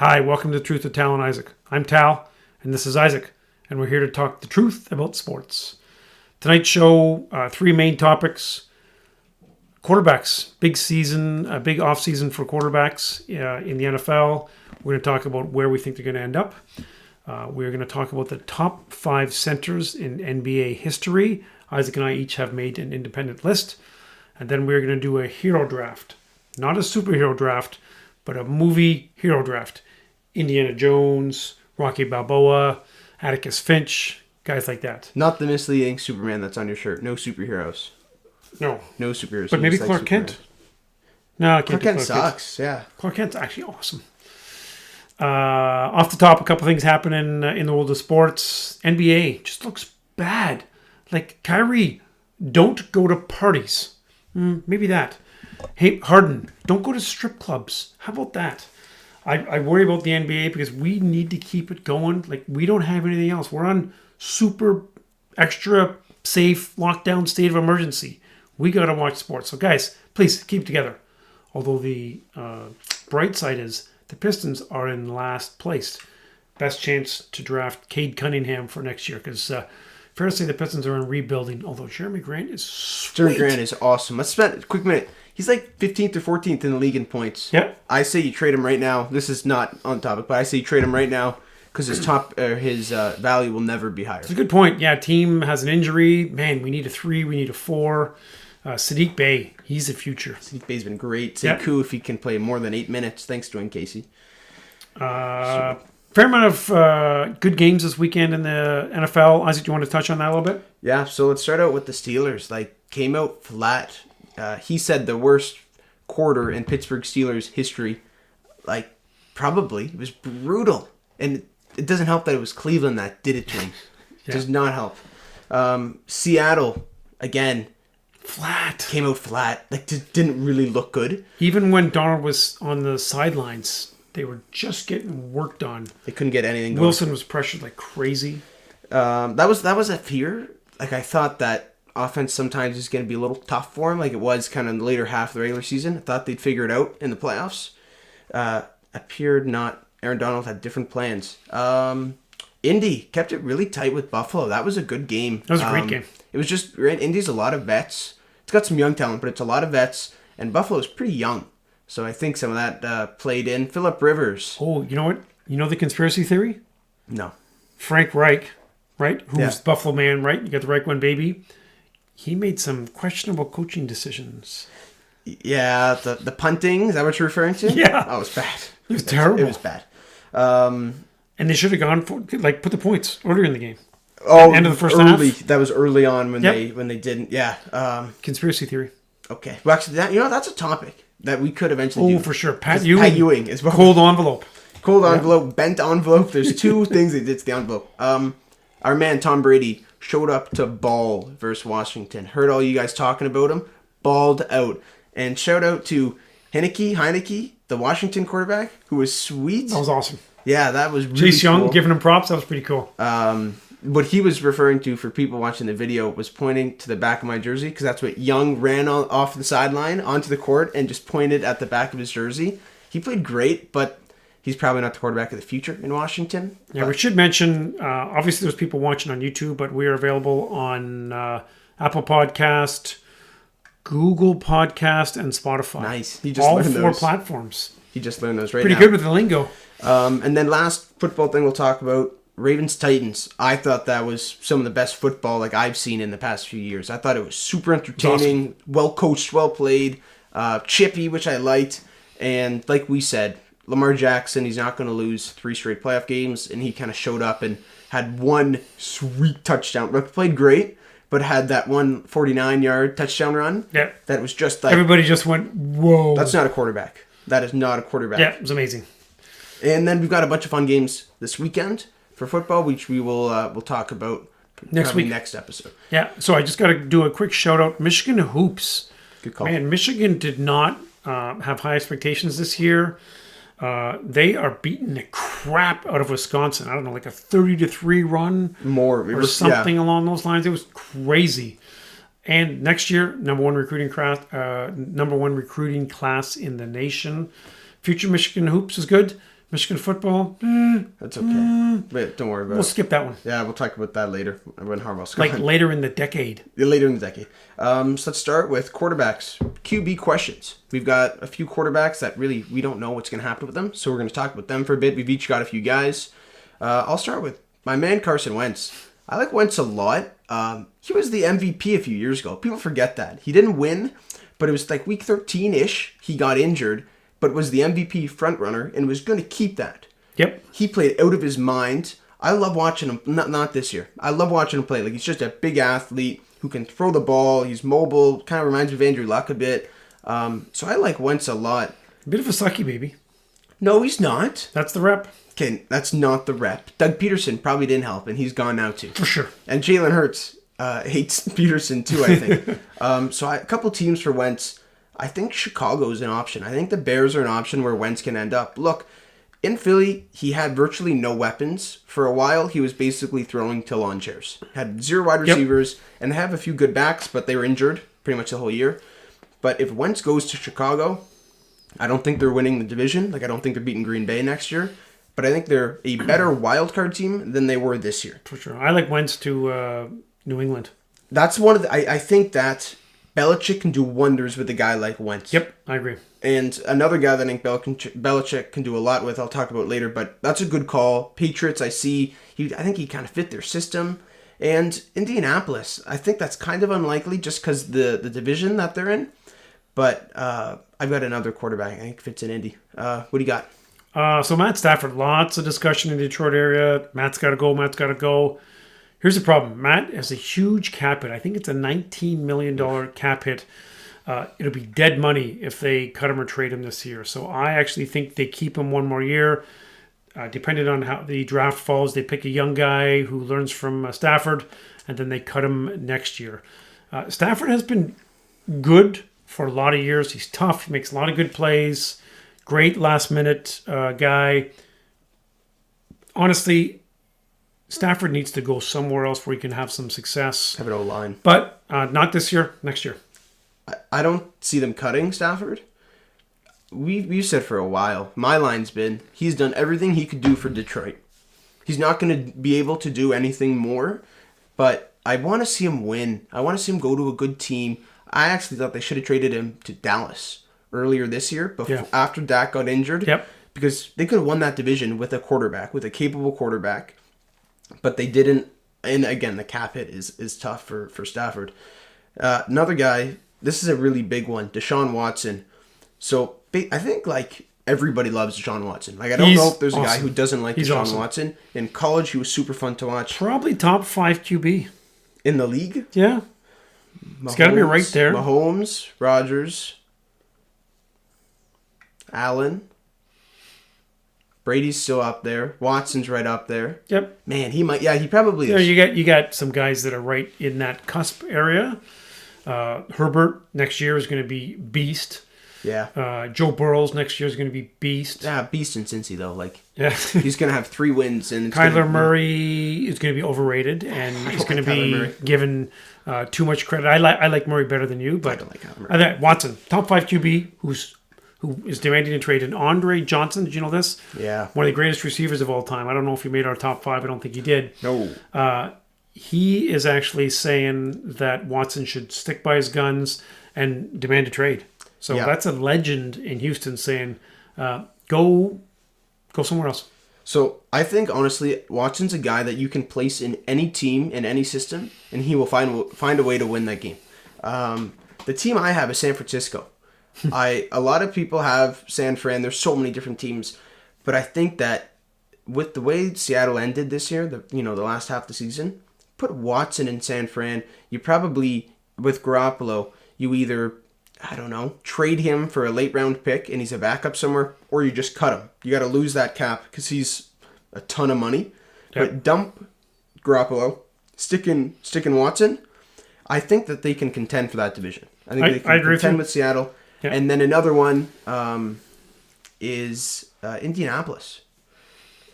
Hi, welcome to the Truth of Tal and Isaac. I'm Tal, and this is Isaac, and we're here to talk the truth about sports. Tonight's show, three main topics. Quarterbacks, big season, a big off season for quarterbacks in the NFL. We're going to talk about where we think they're going to end up. We're going to talk about the top 5 centers in NBA history. Isaac and I each have made an independent list. And then we're going to do a hero draft. Not a superhero draft, but a movie hero draft. Indiana Jones, Rocky Balboa, Atticus Finch, guys like that. Not the misleading Superman that's on your shirt. No superheroes. No. No superheroes. But maybe Clark Kent. No, I can't Clark Kent sucks, yeah. Clark Kent's actually awesome. Off the top, a couple things happen in the world of sports. NBA just looks bad. Like, Kyrie, don't go to parties. Maybe that. Hey, Harden, don't go to strip clubs. How about that? I worry about the NBA because we need to keep it going. Like, we don't have anything else. We're on super extra safe lockdown state of emergency. We got to watch sports. So, guys, please keep it together. Although the bright side is the Pistons are in last place. Best chance to draft Cade Cunningham for next year because fair to say the Pistons are in rebuilding, although Jeremy Grant is sweet. Jeremy Grant is awesome. Let's spend a quick minute. He's like 15th or 14th in the league in points. Yep. I say you trade him right now. This is not on topic, but I say you trade him right now because his value will never be higher. It's a good point. Yeah, team has an injury. Man, we need a 3. We need a 4. Sadiq Bey, he's the future. Sadiq Bey's been great. Sekou, if he can play more than 8 minutes. Thanks, Dwayne Casey. Fair amount of good games this weekend in the NFL. Isaac, do you want to touch on that a little bit? Yeah, so let's start out with the Steelers. Came out flat. He said the worst quarter in Pittsburgh Steelers history. Probably. It was brutal. And it doesn't help that it was Cleveland that did it to him. It does not help. Seattle, again, flat. Came out flat. Didn't really look good. Even when Darnold was on the sidelines, they were just getting worked on. They couldn't get anything going. Wilson was pressured like crazy. That was a fear. I thought that offense sometimes is going to be a little tough for him, like it was kind of in the later half of the regular season. I thought they'd figure it out in the playoffs. Appeared not. Aaron Donald had different plans. Indy kept it really tight with Buffalo. That was a good game. That was a great game. It was just, Indy's a lot of vets. It's got some young talent, but it's a lot of vets. And Buffalo's pretty young. So I think some of that played in. Phillip Rivers. Oh, you know what? You know the conspiracy theory? No. Frank Reich, right? Who's the Buffalo man, right? You got the Reich one baby. He made some questionable coaching decisions. Yeah, the punting, is that what you're referring to? Yeah. Oh, it was bad. It was terrible. It was bad. And they should have gone for, put the points earlier in the game. Oh, end of the first early. half. That was early on when they didn't. Yeah. Conspiracy theory. Okay. Well, actually, that's a topip that we could eventually do. Oh, for sure. Pat Ewing is cold envelope. Cold envelope, bent envelope. There's 2 things they did to the envelope. Our man Tom Brady showed up to ball versus Washington. Heard all you guys talking about him. Balled out. And shout out to Heineke, the Washington quarterback, who was sweet. That was awesome. Yeah, that was really Chase Young cool. giving him props. That was pretty cool. What he was referring to for people watching the video was pointing to the back of my jersey because that's what Young ran off the sideline onto the court and just pointed at the back of his jersey. He played great, but he's probably not the quarterback of the future in Washington. Yeah, we should mention, obviously there's people watching on YouTube, but we are available on Apple Podcast, Google Podcast, and Spotify. Nice. He just all 4 platforms. He just learned those right Pretty now. good with the lingo. And then last football thing we'll talk about, Ravens-Titans. I thought that was some of the best football I've seen in the past few years. I thought it was super entertaining, awesome. Well coached, well played, chippy, which I liked. And like we said, Lamar Jackson, he's not going to lose 3 straight playoff games. And he kind of showed up and had 1 sweet touchdown. Played great, but had that 1 49-yard touchdown run. Yeah. That was just everybody just went, whoa. That's not a quarterback. That is not a quarterback. Yeah, it was amazing. And then we've got a bunch of fun games this weekend for football, which we will we'll talk about next episode. Yeah, so I just got to do a quick shout out. Michigan hoops. Good call. Man, Michigan did not have high expectations this year. They are beating the crap out of Wisconsin. I don't know, like a 30-3 run or something along those lines. It was crazy. And next year, number one recruiting class in the nation. Future Michigan hoops is good. Michigan football, That's okay. But don't worry about we'll it. skip that one. Yeah, we'll talk about that later when Harbaugh's Like gone. later in the decade. Later in the decade. So let's start with quarterbacks. QB questions. We've got a few quarterbacks that really we don't know what's going to happen with them, so we're going to talk about them for a bit. We've each got a few guys. I'll start with my man Carson Wentz. I like Wentz a lot. He was the MVP a few years ago. People forget that. He didn't win, but it was like week 13-ish. He got injured, but was the MVP frontrunner and was going to keep that. Yep. He played out of his mind. I love watching him. Not this year. I love watching him play. Like, he's just a big athlete who can throw the ball. He's mobile. Kind of reminds me of Andrew Luck a bit. So I like Wentz a lot. A bit of a sucky baby. No, he's not. That's the rep. Okay, that's not the rep. Doug Peterson probably didn't help, and he's gone now too. For sure. And Jalen Hurts hates Peterson too, I think. A couple teams for Wentz. I think Chicago is an option. I think the Bears are an option where Wentz can end up. Look, in Philly, he had virtually no weapons. For a while, he was basically throwing to lawn chairs. Had 0 wide receivers, and they have a few good backs, but they were injured pretty much the whole year. But if Wentz goes to Chicago, I don't think they're winning the division. Like, I don't think they're beating Green Bay next year. But I think they're a better wild card team than they were this year. For sure. I like Wentz to New England. That's one of the... I think that Belichick can do wonders with a guy like Wentz. Yep, I agree. And another guy that I think Belichick can do a lot with, I'll talk about later, but that's a good call. Patriots, I think he kind of fit their system. And Indianapolis, I think that's kind of unlikely just because the division that they're in. But I've got another quarterback I think fits in Indy. What do you got? So Matt Stafford, lots of discussion in the Detroit area. Matt's got to go. Here's the problem. Matt has a huge cap hit. I think it's a $19 million cap hit. It'll be dead money if they cut him or trade him this year. So I actually think they keep him one more year. Depending on how the draft falls, they pick a young guy who learns from Stafford, and then they cut him next year. Stafford has been good for a lot of years. He's tough. He makes a lot of good plays. Great last-minute guy. Honestly, Stafford needs to go somewhere else where he can have some success. Have an O-line. But not this year, next year. I don't see them cutting Stafford. We've said for a while, my line's been, he's done everything he could do for Detroit. He's not going to be able to do anything more, but I want to see him win. I want to see him go to a good team. I actually thought they should have traded him to Dallas earlier this year, after Dak got injured. Yep. Because they could have won that division with a capable quarterback, but they didn't. And again, the cap hit is tough for Stafford. Another guy, this is a really big one, Deshaun Watson. So I think like everybody loves Deshaun Watson. Like I don't know if there's a guy who doesn't like Deshaun Watson. In college, he was super fun to watch. Probably top 5 QB. In the league? Yeah. It's got to be right there. Mahomes, Rodgers, Allen. Brady's still up there. Watson's right up there. Yep. Man, he might. Yeah, he probably is. You got some guys that are right in that cusp area. Herbert next year is going to be beast. Yeah. Joe Burrows next year is going to be beast. Yeah, beast in Cincy though. Like, yeah, he's going to have 3 wins, and Kyler Murray is going to be overrated, and he's going to be given too much credit. I like Murray better than you, but I don't like Kyler Murray. Watson, top 5 QB, who is demanding a trade. And Andre Johnson, did you know this? Yeah. One of the greatest receivers of all time. I don't know if he made our top 5. I don't think he did. No. He is actually saying that Watson should stick by his guns and demand a trade. So that's a legend in Houston saying, go somewhere else. So I think, honestly, Watson's a guy that you can place in any team, in any system, and he will find a way to win that game. The team I have is San Francisco. A lot of people have San Fran. There's so many different teams. But I think that with the way Seattle ended this year, the last half of the season, put Watson in San Fran. You probably, with Garoppolo, you either, I don't know, trade him for a late round pick and he's a backup somewhere, or you just cut him. You got to lose that cap because he's a ton of money. Yep. But dump Garoppolo, stick in Watson. I think that they can contend for that division. I think they can contend with Seattle. Yep. And then another one is Indianapolis.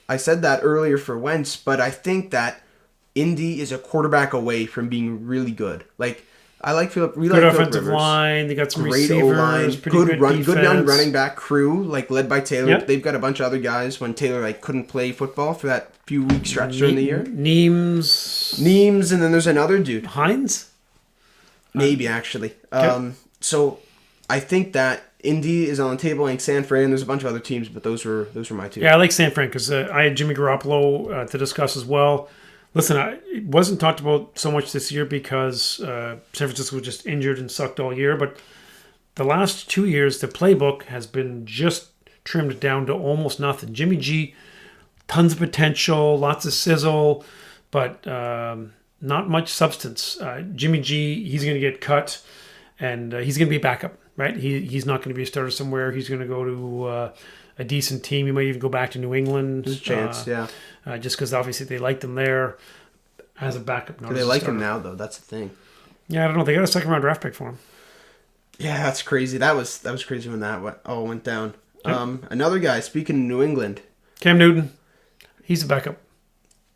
I said that earlier for Wentz, but I think that Indy is a quarterback away from being really good. Like, I like Philip. We Good like Philip offensive Rivers. line. They got some Great O-line. receivers. Pretty good defense. Good young running back crew, like led by Taylor. Yep. They've got a bunch of other guys when Taylor like couldn't play football for that few week stretch during the year. Neems, and then there's another dude. Hines? Maybe actually. Okay. So I think that Indy is on the table. I think San Fran. There's a bunch of other teams, but those were my two. Yeah, I like San Fran because I had Jimmy Garoppolo to discuss as well. Listen, it wasn't talked about so much this year because San Francisco was just injured and sucked all year. But the last 2 years, the playbook has been just trimmed down to almost nothing. Jimmy G, tons of potential, lots of sizzle, but not much substance. Jimmy G, he's going to get cut, and he's going to be backup, right? He's not going to be a starter somewhere. He's going to go to a decent team. He might even go back to New England. There's a chance, yeah. Just because obviously they liked him there as a backup. They like him now, though. That's the thing. Yeah, I don't know. They got a second round draft pick for him. Yeah, that's crazy. That was crazy when that went down. Yep. Another guy, speaking of New England. Cam Newton. He's a backup.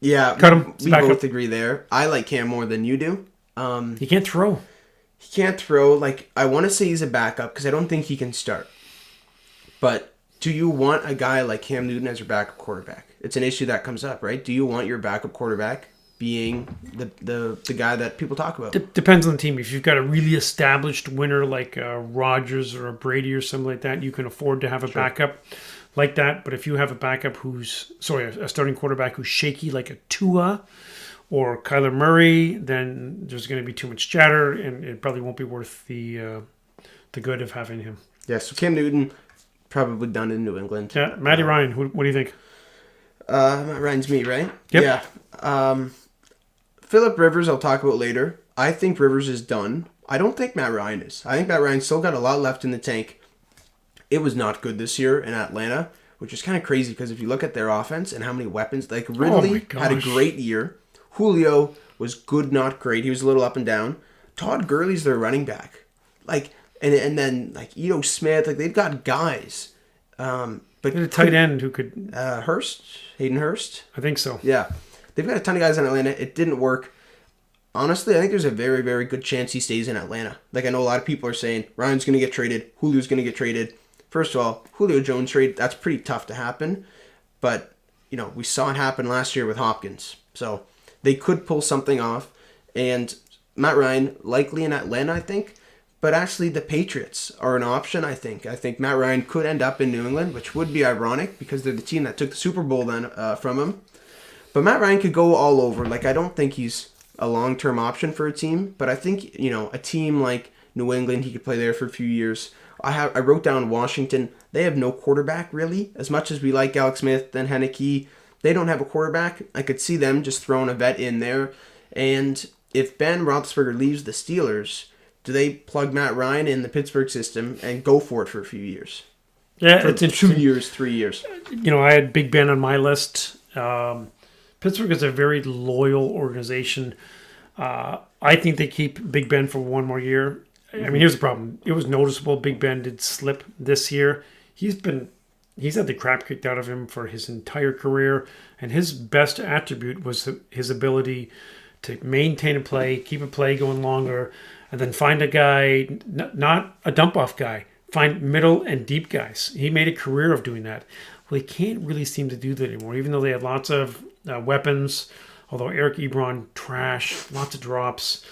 Yeah, cut him. We both agree there. I like Cam more than you do. He can't throw. He can't throw. Like, I want to say he's a backup because I don't think he can start. But do you want a guy like Cam Newton as your backup quarterback? It's an issue that comes up, right? Do you want your backup quarterback being the guy that people talk about? Depends on the team. If you've got a really established winner like Rodgers or a Brady or something like that, you can afford to have a backup like that. But if you have a backup a starting quarterback who's shaky like a Tua or Kyler Murray, then there's going to be too much chatter, and it probably won't be worth the good of having him. Yeah, so Cam Newton, probably done in New England. Yeah, Matty Ryan, what do you think? Matt Ryan's me, right? Yep. Yeah. Philip Rivers, I'll talk about later. I think Rivers is done. I don't think Matt Ryan is. I think Matt Ryan's still got a lot left in the tank. It was not good this year in Atlanta, which is kind of crazy because if you look at their offense and how many weapons, like Ridley had a great year. Julio was good, not great. He was a little up and down. Todd Gurley's their running back. Like, and then like Ito Smith, like they've got guys. But a tight end who could Hayden Hurst. I think so. Yeah, they've got a ton of guys in Atlanta. It didn't work. Honestly, I think there's a very, very good chance he stays in Atlanta. Like, I know a lot of people are saying Ryan's going to get traded, Julio's going to get traded. First of all, Julio Jones trade, that's pretty tough to happen. But, we saw it happen last year with Hopkins. So they could pull something off. And Matt Ryan, likely in Atlanta, I think. But actually, the Patriots are an option, I think. I think Matt Ryan could end up in New England, which would be ironic because they're the team that took the Super Bowl then from him. But Matt Ryan could go all over. Like, I don't think he's a long-term option for a team. But I think, a team like New England, he could play there for a few years. I wrote down Washington. They have no quarterback, really. As much as we like Alex Smith and Heineke, they don't have a quarterback. I could see them just throwing a vet in there. And if Ben Roethlisberger leaves the Steelers, do they plug Matt Ryan in the Pittsburgh system and go for it for a few years? Yeah, for it's interesting. 2 years, 3 years. I had Big Ben on my list. Pittsburgh is a very loyal organization. I think they keep Big Ben for one more year. I mean, here's the problem. It was noticeable Big Ben did slip this year. He's had the crap kicked out of him for his entire career, and his best attribute was his ability to maintain a play, keep a play going longer, and then find a guy, not a dump-off guy, find middle and deep guys. He made a career of doing that. Well, he can't really seem to do that anymore, even though they have lots of weapons, although Eric Ebron, trash, lots of drops.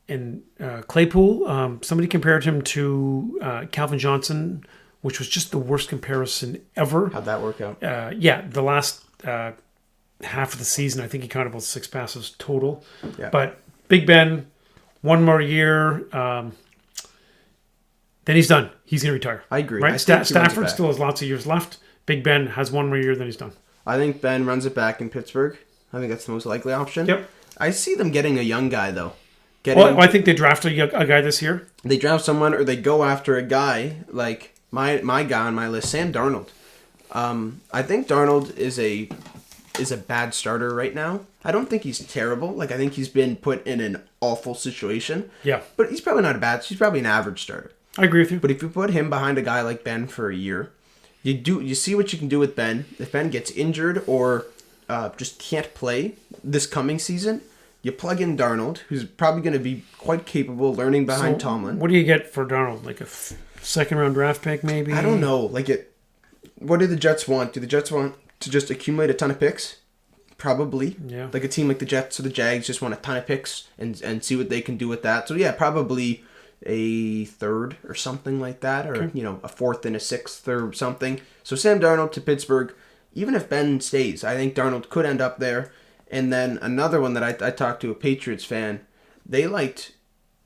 And Claypool, somebody compared him to Calvin Johnson, which was just the worst comparison ever. How'd that work out? The last half of the season, I think he caught about 6 passes total. Yeah. But Big Ben, one more year, then he's done. He's going to retire. I agree. Right? Stafford still has lots of years left. Big Ben has one more year, then he's done. I think Ben runs it back in Pittsburgh. I think that's the most likely option. Yep. I see them getting a young guy, though. I think they draft a guy this year. They draft someone, or they go after a guy like my guy on my list, Sam Darnold. I think Darnold is a bad starter right now. I don't think he's terrible. Like, I think he's been put in an awful situation. Yeah. But he's probably not he's probably an average starter. I agree with you. But if you put him behind a guy like Ben for a year, you see what you can do with Ben. If Ben gets injured or just can't play this coming season, You plug in Darnold, who's probably going to be quite capable, learning behind Tomlin. What do you get for Darnold? Like a second-round draft pick, maybe? I don't know. What do the Jets want? Do the Jets want to just accumulate a ton of picks? Probably. Yeah. Like a team like the Jets or the Jags just want a ton of picks and see what they can do with that. So yeah, probably a third or something like that, or a fourth and a sixth or something. So Sam Darnold to Pittsburgh. Even if Ben stays, I think Darnold could end up there. And then another one that I talked to a Patriots fan, they liked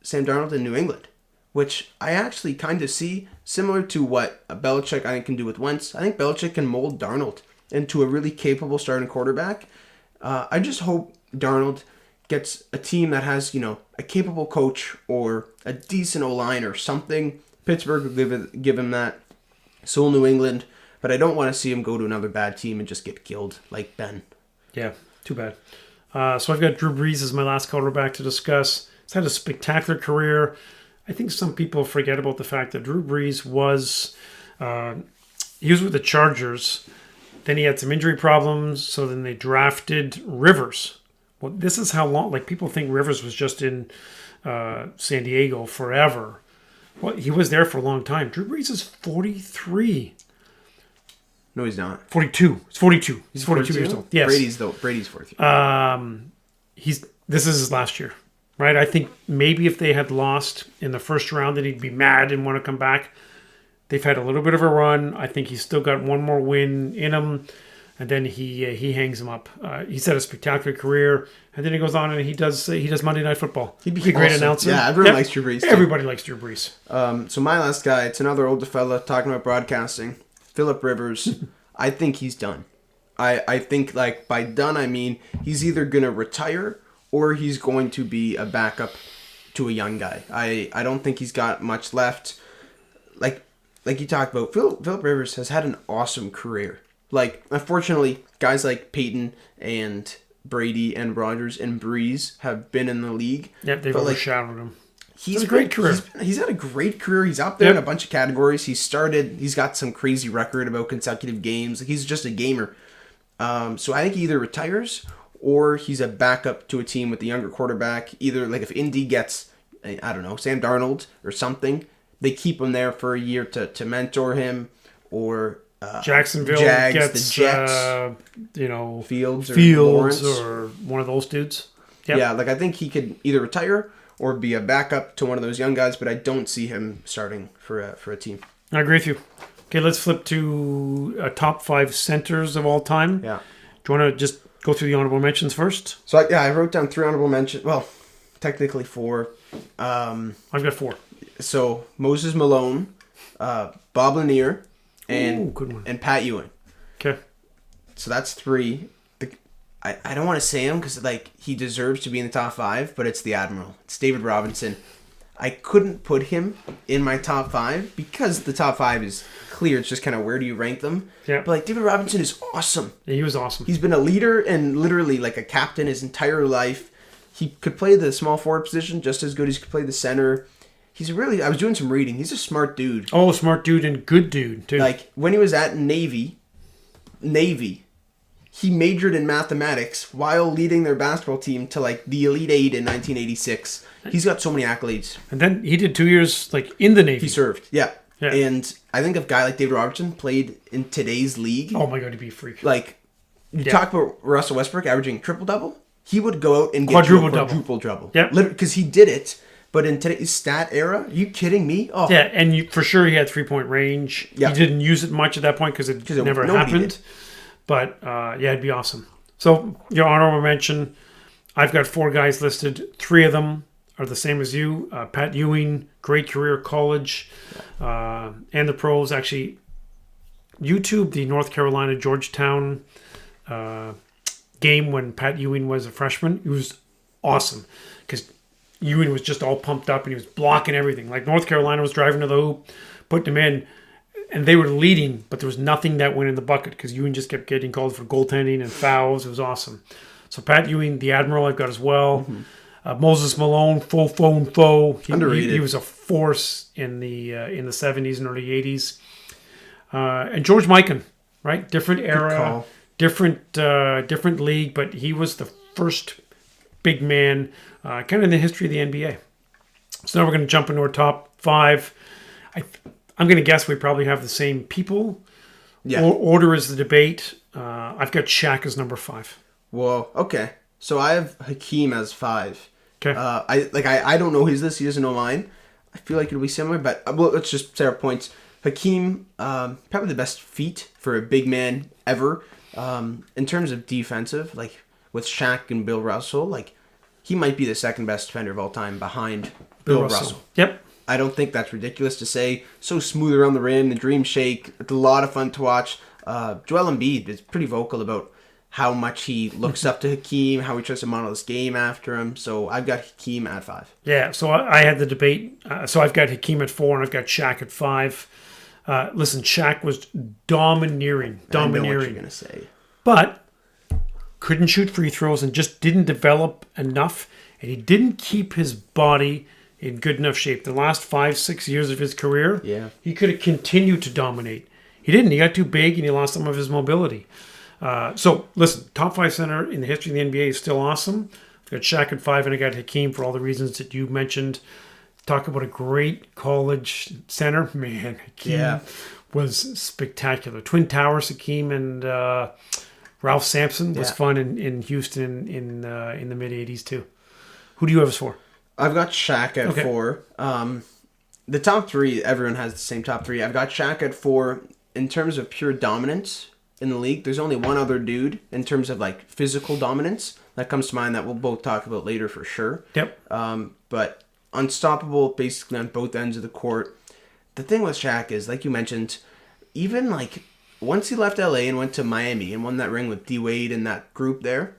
Sam Darnold in New England, which I actually kind of see similar to what Belichick I think can do with Wentz. I think Belichick can mold Darnold into a really capable starting quarterback. I just hope Darnold gets a team that has, a capable coach or a decent O-line or something. Pittsburgh will give him that. So will New England. But I don't want to see him go to another bad team and just get killed like Ben. Yeah, too bad. So I've got Drew Brees as my last quarterback to discuss. He's had a spectacular career. I think some people forget about the fact that Drew Brees was with the Chargers. Then he had some injury problems, so then they drafted Rivers. Well, this is how long, people think Rivers was just in San Diego forever. Well, he was there for a long time. Drew Brees is 43. No, he's not. 42. He's 42. He's 42 years old. Yes. Brady's 43. This is his last year, right? I think maybe if they had lost in the first round, then he'd be mad and want to come back. They've had a little bit of a run. I think he's still got one more win in him, and then he hangs him up. He's had a spectacular career, and then he goes on and he does Monday Night Football. He'd be a great announcer. Yeah, everyone likes Drew Brees. Everybody likes Drew Brees. So my last guy, it's another older fella talking about broadcasting. Phillip Rivers. I think he's done. I think by done I mean he's either gonna retire or he's going to be a backup to a young guy. I don't think he's got much left. Like you talked about, Phillip Rivers has had an awesome career. Unfortunately, guys like Peyton and Brady and Rodgers and Brees have been in the league. Yeah, they've overshadowed him. He's had a great career. He's had a great career. He's up there in a bunch of categories. He's got some crazy record about consecutive games. He's just a gamer. So I think he either retires or he's a backup to a team with a younger quarterback. Either if Indy gets, I don't know, Sam Darnold or something, they keep him there for a year to mentor him, or Jacksonville gets the Jets, Fields or one of those dudes. Yep. Yeah, I think he could either retire or be a backup to one of those young guys, but I don't see him starting for a team. I agree with you. Okay, let's flip to top 5 centers of all time. Yeah. Do you want to just go through the honorable mentions first? So, I wrote down 3 honorable mentions. Well, technically 4. I've got 4. So, Moses Malone, Bob Lanier, and good one. And Pat Ewing. Okay. So, that's 3. I don't want to say him because he deserves to be in the top 5, but it's the Admiral. It's David Robinson. I couldn't put him in my top 5 because the top 5 is clear. It's just kind of where do you rank them. Yeah. But David Robinson is awesome. Yeah, he was awesome. He's been a leader and literally a captain his entire life. He could play the small forward position just as good as he could play the center. He's I was doing some reading. He's a smart dude. Oh, smart dude and good dude too. When he was at Navy, he majored in mathematics while leading their basketball team to the Elite Eight in 1986. He's got so many accolades. And then he did 2 years in the Navy. He served, yeah. And I think if a guy like David Robertson played in today's league, oh my God, he'd be a freak. Talk about Russell Westbrook averaging triple-double, he would go out and get quadruple-double. Yeah. Because he did it. But in today's stat era, are you kidding me? Oh. Yeah, and for sure he had 3-point range. Yeah. He didn't use it much at that point because it never happened. Did. But, it'd be awesome. So, your honorable mention, I've got 4 guys listed. 3 of them are the same as you. Pat Ewing, great career, college, and the pros. Actually, YouTube, the North Carolina Georgetown game when Pat Ewing was a freshman, it was awesome because Ewing was just all pumped up and he was blocking everything. North Carolina was driving to the hoop, putting them in, and they were leading, but there was nothing that went in the bucket because Ewing just kept getting called for goaltending and fouls. It was awesome. So Pat Ewing, the Admiral, I've got as well. Mm-hmm. Moses Malone, underrated. He was a force in the 70s and early 80s. And George Mikan, right? Different era, different league, but he was the first big man, kind of in the history of the NBA. So now we're going to jump into our top 5. I'm going to guess we probably have the same people. Yeah. Order is the debate. I've got Shaq as number 5. Well, okay. So I have Hakeem as 5. Okay. I don't know his list. He doesn't know mine. I feel like it'll be similar, but let's just say our points. Hakeem, probably the best feat for a big man ever. In terms of defensive, like with Shaq and Bill Russell, like he might be the second best defender of all time behind Bill Russell. Yep. I don't think that's ridiculous to say. So smooth around the rim, the dream shake. It's a lot of fun to watch. Joel Embiid is pretty vocal about how much he looks up to Hakeem, how he tries to model this game after him. So I've got Hakeem at 5. Yeah, so I had the debate. So I've got Hakeem at 4, and I've got Shaq at 5. Listen, Shaq was domineering. I know what you're going to say. But couldn't shoot free throws and just didn't develop enough. And he didn't keep his body in good enough shape. The last 5-6 years of his career, he could have continued to dominate. He didn't. He got too big and he lost some of his mobility. So, listen, top 5 center in the history of the NBA is still awesome. I've got Shaq at 5, and I got Hakeem for all the reasons that you mentioned. Talk about a great college center. Man, Hakeem was spectacular. Twin Towers, Hakeem and Ralph Sampson was fun in Houston in the mid-'80s, too. Who do you have as 4? I've got Shaq at 4. The top 3, everyone has the same top 3. I've got Shaq at 4. In terms of pure dominance in the league, there's only one other dude in terms of like physical dominance that comes to mind that we'll both talk about later for sure. Yep. But unstoppable basically on both ends of the court. The thing with Shaq is, like you mentioned, even like once he left LA and went to Miami and won that ring with D Wade and that group there,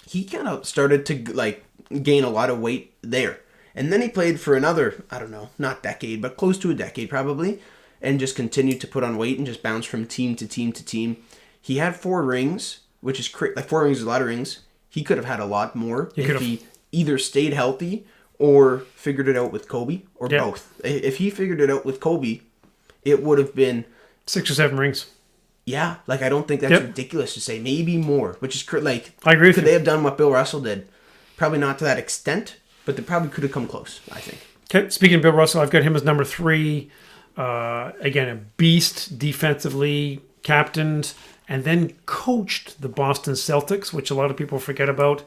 he kind of started to like gain a lot of weight there. And then he played for another, I don't know, not decade, but close to a decade probably, and just continued to put on weight and just bounce from team to team to team. He had 4 rings, which is like 4 rings is a lot of rings. He could have had a lot more if he either stayed healthy or figured it out with Kobe, or both. If he figured it out with Kobe, it would have been 6 or 7 rings. Yeah, like I don't think that's ridiculous to say. Maybe more, which is like I agree with could you. they have done what Bill Russell did? Probably not to that extent, but they probably could have come close, I think. Okay, speaking of Bill Russell, I've got him as number 3. Again, a beast defensively, captained, and then coached the Boston Celtics, which a lot of people forget about.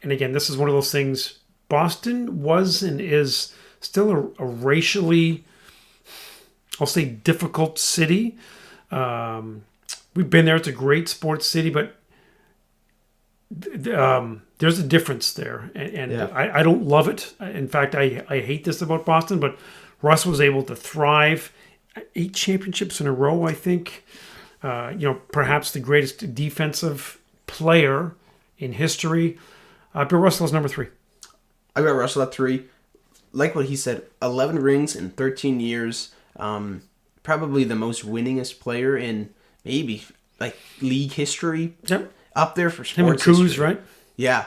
And again, this is one of those things. Boston was and is still a racially, I'll say, difficult city. We've been there. It's a great sports city, but there's a difference there. And I don't love it. In fact, I hate this about Boston, but Russ was able to thrive. 8 championships in a row, I think. Perhaps the greatest defensive player in history. Bill Russell is number 3. I got Russell at 3. Like what he said, 11 rings in 13 years. Probably the most winningest player in maybe like league history. Yep. Up there for sports him and Kuz, history. right? Yeah.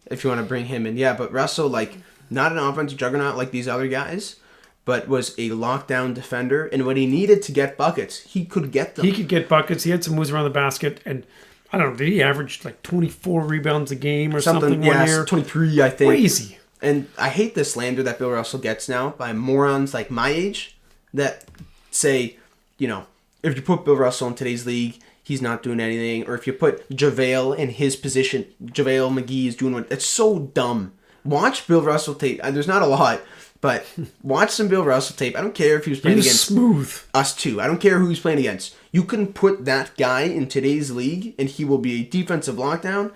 If you want to bring him in. Yeah, but Russell, like, not an offensive juggernaut like these other guys, but was a lockdown defender. And when he needed to get buckets, he could get them. He could get buckets. He had some moves around the basket. And I don't know, did he average like 24 rebounds a game or something one year? 23, I think. Crazy. And I hate the slander that Bill Russell gets now by morons like my age that say, if you put Bill Russell in today's league, he's not doing anything. Or if you put JaVale in his position, JaVale McGee is doing what... It's so dumb. Watch Bill Russell tape. There's not a lot, but watch some Bill Russell tape. I don't care if he was playing against smooth. us two. I don't care who he's playing against. You can put that guy in today's league, and he will be a defensive lockdown.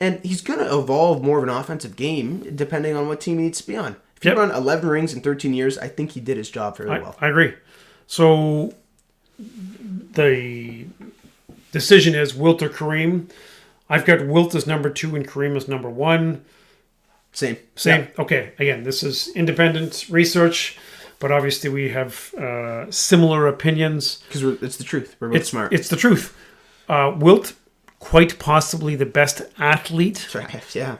And he's going to evolve more of an offensive game, depending on what team he needs to be on. If you run 11 rings in 13 years, I think he did his job fairly well. I agree. So the decision is Wilt or Kareem. I've got Wilt as number 2 and Kareem as number 1. Same. Yeah. Okay. Again, this is independent research, but obviously we have similar opinions. Because it's the truth. We're both smart. It's the truth. Wilt, quite possibly the best athlete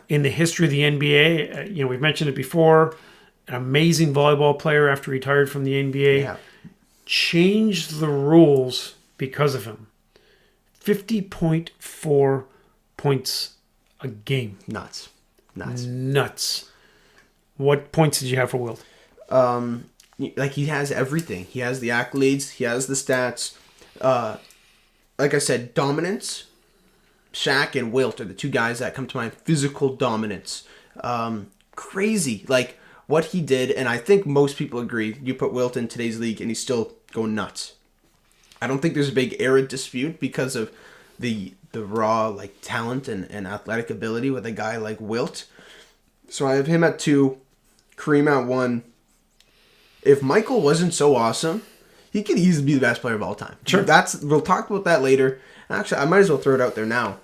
in the history of the NBA. We've mentioned it before. An amazing volleyball player after he retired from the NBA. Yeah. Changed the rules because of him. 50.4 points a game. Nuts. Nuts. What points did you have for Wilt? Like, he has everything. He has the accolades. He has the stats. Like I said, dominance. Shaq and Wilt are the two guys that come to mind. Physical dominance. Crazy. Like, what he did, and I think most people agree, you put Wilt in today's league and he's still going nuts. I don't think there's a big era dispute because of the raw, like, talent and athletic ability with a guy like Wilt. So I have him at 2, Kareem at 1. If Michael wasn't so awesome, he could easily be the best player of all time. Sure. We'll talk about that later. Actually, I might as well throw it out there now.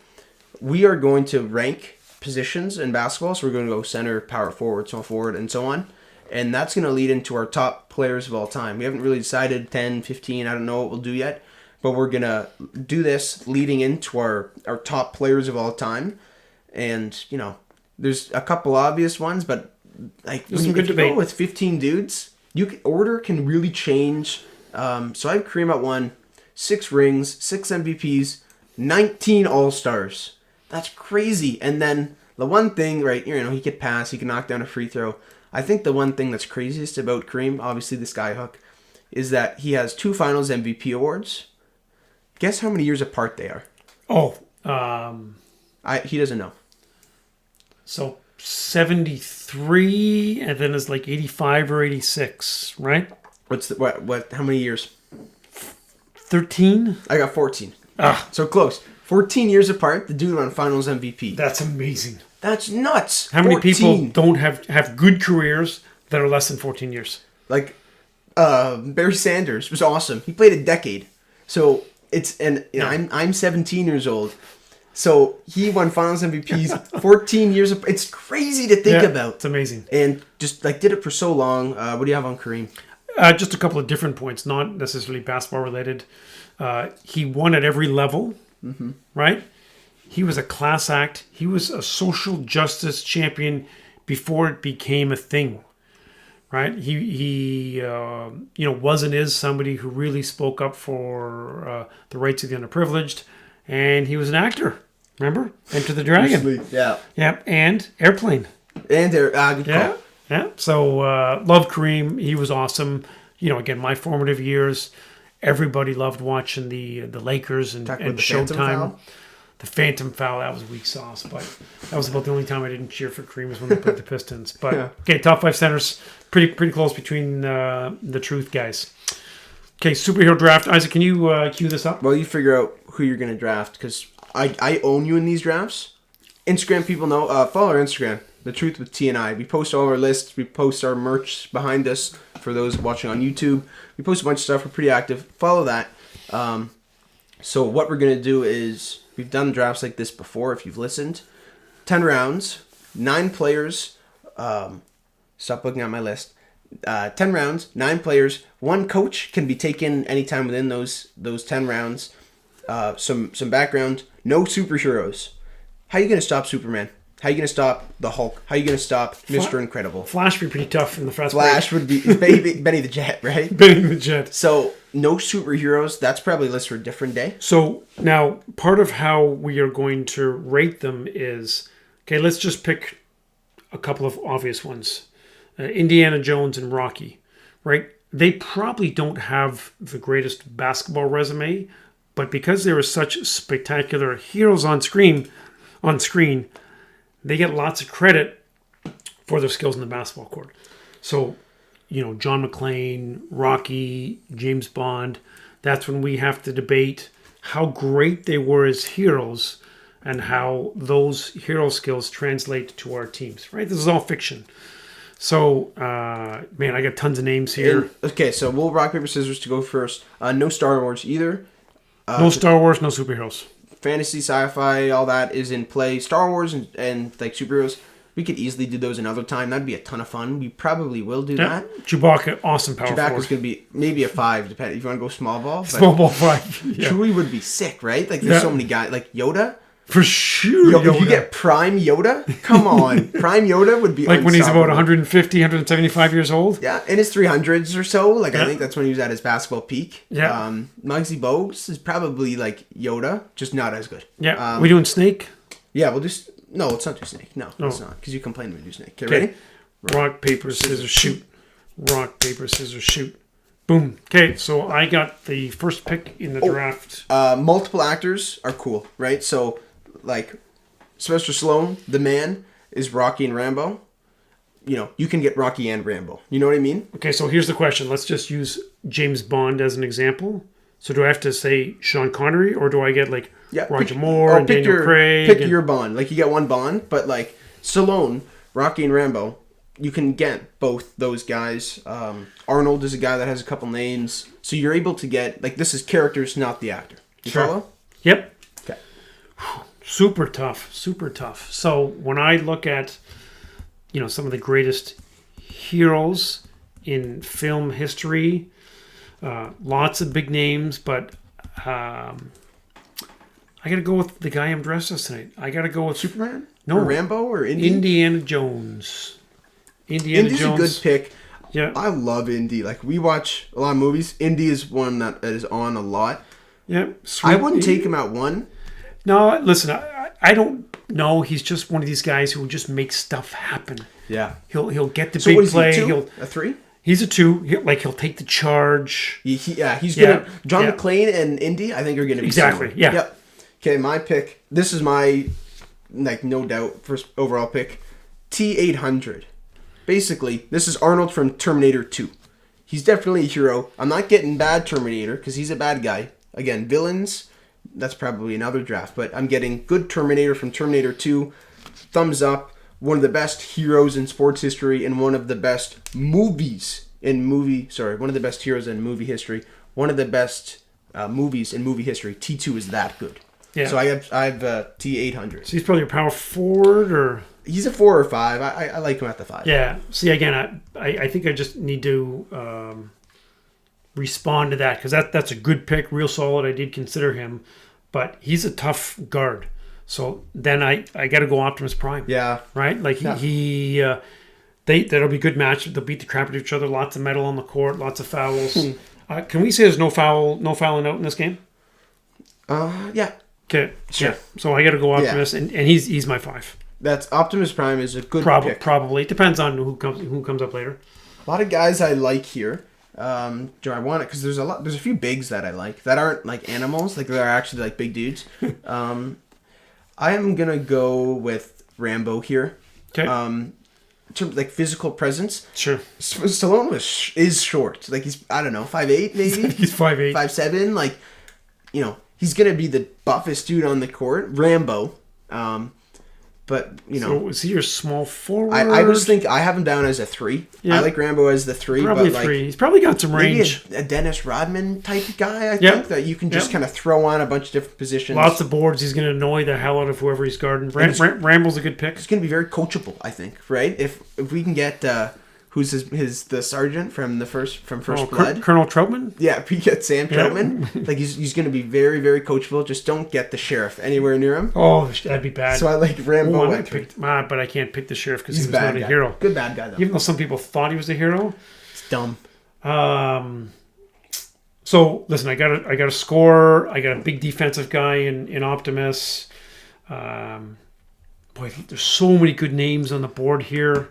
We are going to rank positions in basketball. So we're going to go center, power forward, small forward, and so on. And that's going to lead into our top players of all time. We haven't really decided 10, 15, I don't know what we'll do yet. But we're going to do this leading into our top players of all time. And, you know, there's a couple obvious ones, but like There's some good debate. Go with 15 dudes, order can really change. So I have Kareem at 1, 6 rings, 6 MVPs, 19 All-Stars. That's crazy. And then the one thing, right, you know, he could pass, he could knock down a free throw. I think the one thing that's craziest about Kareem, obviously the skyhook, is that he has 2 Finals MVP awards. Guess how many years apart they are? He doesn't know. So 73, and then it's like 85 or 86, right? How many years? 13? I got 14. So close. 14 years apart, the dude won Finals MVP. That's amazing. That's nuts. How many 14. people don't have good careers that are less than 14 years? Like, Barry Sanders was awesome. He played a decade. So I'm 17 years old. So he won Finals MVPs 14 years. It's crazy to think about. It's amazing. And just like did it for so long. What do you have on Kareem? Just a couple of different points, not necessarily basketball related. He won at every level, right? He was a class act. He was a social justice champion before it became a thing, right? He was and is somebody who really spoke up for the rights of the underprivileged, and he was an actor. Remember? Enter the Dragon. Yeah. Yeah, and Airplane. And good call. Yeah. So love Kareem. He was awesome. You know, again, my formative years. Everybody loved watching the Lakers and Showtime. The Phantom Foul, that was weak sauce, but that was about the only time I didn't cheer for Kareem was when they played the Pistons. But okay, top 5 centers, pretty close between the truth guys. Okay, superhero draft. Isaac, can you cue this up? Well, you figure out who you're going to draft because I own you in these drafts. Instagram people know. Follow our Instagram, The Truth with T and I. We post all our lists. We post our merch behind us for those watching on YouTube. We post a bunch of stuff. We're pretty active. Follow that. So what we're going to do is, we've done drafts like this before if you've listened. 10 rounds, 9 players. Stop looking at my list. 10 rounds, 9 players. 1 coach can be taken anytime within those 10 rounds. Some background. No superheroes. How are you going to stop Superman? How are you going to stop the Hulk? How are you going to stop Mr. Incredible? Flash would be pretty tough in the fast Flash break. would be Benny the Jet, right? Benny the Jet. So, no superheroes. That's probably a list for a different day. So, now, part of how we are going to rate them is, okay, let's just pick a couple of obvious ones. Indiana Jones and Rocky, right? They probably don't have the greatest basketball resume, but because they were such spectacular heroes on screen, they get lots of credit for their skills in the basketball court. So, you know, John McClane, Rocky, James Bond, that's when we have to debate how great they were as heroes and how those hero skills translate to our teams, right? This is all fiction. So, man, I got tons of names here. Okay, so we'll rock, paper, scissors to go first. No Star Wars either. No Star Wars, no superheroes. Fantasy, sci-fi, all that is in play. Star Wars and like superheroes, we could easily do those another time. That'd be a ton of fun. We probably will do that. Chewbacca, awesome power forward. Chewbacca's going to be maybe a 5, depending if you want to go small ball. Small ball 5. Yeah. Chewie would be sick, right? Like, there's so many guys. Like, Yoda. For sure. If you get Prime Yoda, come on. Prime Yoda would be like when he's about 150, 175 years old? Yeah, in his 300s or so. Like, I think that's when he was at his basketball peak. Yeah. Muggsy Bogues is probably like Yoda, just not as good. Yeah. We doing Snake? Yeah, we'll just... No, let's not do snake. No, No. it's not. Because you complained when we do snake. Okay, Okay. ready? Rock, paper, scissors, shoot. Rock, paper, scissors, shoot. Boom. Okay, so I got the first pick in the draft. Multiple actors are cool, right? So, like, Sylvester Stallone, the man, is Rocky and Rambo. You know, you can get Rocky and Rambo. You know what I mean? Okay, so here's the question. Let's just use James Bond as an example. So do I have to say Sean Connery, or do I get like Roger Moore and Daniel Craig? Pick your Bond. Like, you get one Bond, but like Stallone, Rocky and Rambo, you can get both those guys. Arnold is a guy that has a couple names. So you're able to get, like, this is characters, not the actor. You follow? Yep. Okay. Super tough. Super tough. So when I look at, you know, some of the greatest heroes in film history, lots of big names, but I got to go with the guy I'm dressed as tonight. I got to go with Superman? No. Or Rambo or Indy? Indiana Jones. Indiana Indy's Jones. a good pick. Yeah. I love Indy. Like, we watch a lot of movies. Indy is one that is on a lot. Yeah. I wouldn't take him at one. No, listen, I don't know. He's just one of these guys who just makes stuff happen. Yeah. He'll get the So big what is play. he, a 3? He's a 2. He'll take the charge. He's gonna. John Yeah. McClane and Indy, I think, are gonna be Exactly. similar. Yeah. Yep. Okay, my pick. This is my, like, no doubt first overall pick. T-800. Basically, this is Arnold from Terminator 2. He's definitely a hero. I'm not getting bad Terminator because he's a bad guy. Again, villains. That's probably another draft, but I'm getting good Terminator from Terminator 2. Thumbs up. One of the best heroes in sports history and one of the best one of the best heroes in movie history. One of the best movies in movie history. T2 is that good. Yeah. So I have T800. So he's probably a power forward, or He's a 4 or 5. I like him at the 5. yeah. See, again, I think I just need to respond to that because that's a good pick, real solid. I did consider him, but he's a tough guard. So then I got to go Optimus Prime. Yeah. Right? Like that'll be a good match. They'll beat the crap out of each other. Lots of metal on the court. Lots of fouls. Can we say there's no fouling out in this game? Yeah. Okay. Sure. Yeah. So I got to go Optimus, and he's my 5. That's Optimus Prime is a good pick. Probably. It depends on who comes up later. A lot of guys I like here. Do I want it? Because there's a few bigs that I like that aren't like animals. Like, they're actually like big dudes. I am gonna go with Rambo here. Okay. In terms of, like, physical presence, Sure. Stallone is short. Like, he's, I don't know, 5'8" maybe. He's 5'8". 5'7". Like, you know, he's gonna be the buffest dude on the court. Rambo. But, you know, So is he your small forward? I was thinking, I have him down as a 3. Yeah. I like Rambo as the 3, Probably but 3. like, He's probably got some maybe range. a Dennis Rodman type guy. I Yep. think that you can just Yep. kind of throw on a bunch of different positions. Lots of boards. He's going to annoy the hell out of whoever he's guarding. Ramble's a good pick. It's going to be very coachable, I think. Right? If we can get who's the sergeant from First Blood. Colonel Troutman? Yeah, if we get Sam Yeah. Troutman, like, he's going to be very, very coachable. Just don't get the sheriff anywhere near him. Oh, that'd be bad. So I like Rambo at 3. But I can't pick the sheriff because He's he a was bad not a guy. hero. Good bad guy, though. Even though some people thought he was a hero. It's dumb. So listen, I got a score. I got a big defensive guy in Optimus. Boy, there's so many good names on the board here.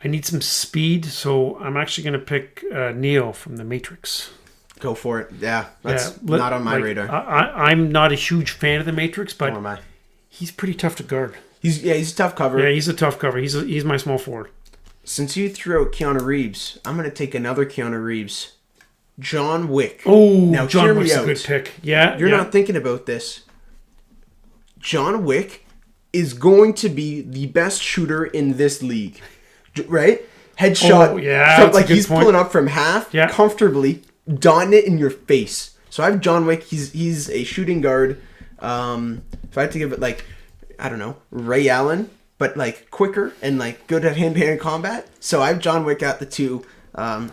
I need some speed, so I'm actually going to pick Neo from The Matrix. Go for it. Yeah, that's not on my radar. I'm not a huge fan of The Matrix, but Nor am I. he's pretty tough to guard. He's a tough cover. Yeah, he's a tough cover. He's my small forward. Since you threw out Keanu Reeves, I'm going to take another Keanu Reeves. John Wick. Oh, now John hear me Wick's a out. good pick. Yeah, You're not thinking about this. John Wick is going to be the best shooter in this league. Right? Headshot. Oh, yeah, From, that's a like, good he's point. pulling up from half comfortably, dotting it in your face. So I have John Wick. He's a shooting guard. If I had to give it, like, I don't know, Ray Allen, but like quicker and like good at hand-to-hand combat. So I have John Wick at the 2.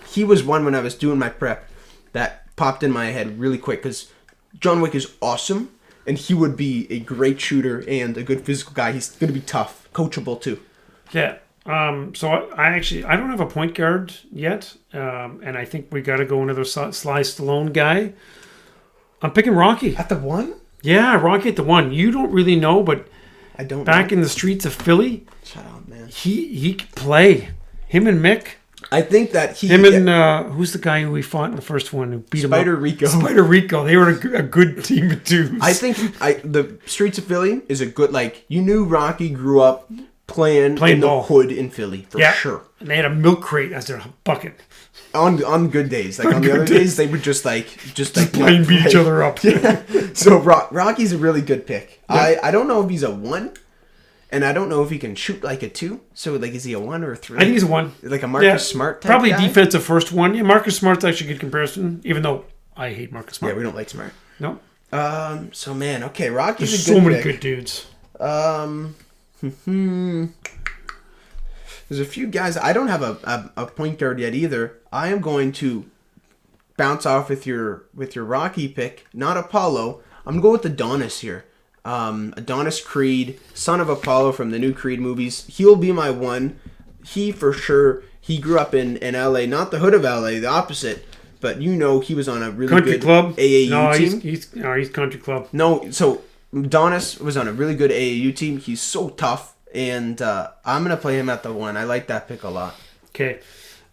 He was one when I was doing my prep that popped in my head really quick because John Wick is awesome and he would be a great shooter and a good physical guy. He's going to be tough, coachable too. Yeah. So I don't have a point guard yet, and I think we got to go another Sly Stallone guy. I'm picking Rocky. At the 1? Yeah, Rocky at the 1. You don't really know, but I don't back know. in the streets of Philly. Shut up, man. He could play. Him and Mick. I think that Him and who's the guy who we fought in the first one who beat him up? Spider Rico. They were a good team of dudes. I think the streets of Philly is a good, like, you knew Rocky grew up playing in ball. the hood in Philly, for sure. And they had a milk crate as their bucket. On good days. Like, on the other days, they would just play and beat each other up. Yeah. So, Rocky's a really good pick. Yeah. I don't know if he's a 1. And I don't know if he can shoot like a 2. So, like, is he a 1 or a 3? I think he's a 1. Like a Marcus Smart type probably guy? Defensive first 1. Yeah, Marcus Smart's actually a good comparison, even though I hate Marcus Smart. Yeah, we don't like Smart. No. So, man, okay, Rocky's There's a good so many pick. good dudes. There's a few guys. I don't have a point guard yet either. I am going to bounce off with your Rocky pick, not Apollo. I'm going to go with Adonis here. Adonis Creed, son of Apollo from the new Creed movies. He'll be my 1. He for sure. He grew up in LA, not the hood of LA, the opposite. But he was on a really country good club AAU team. He's country club. No, so Adonis was on a really good AAU team. He's so tough, and I'm gonna play him at the 1. I like that pick a lot. Okay.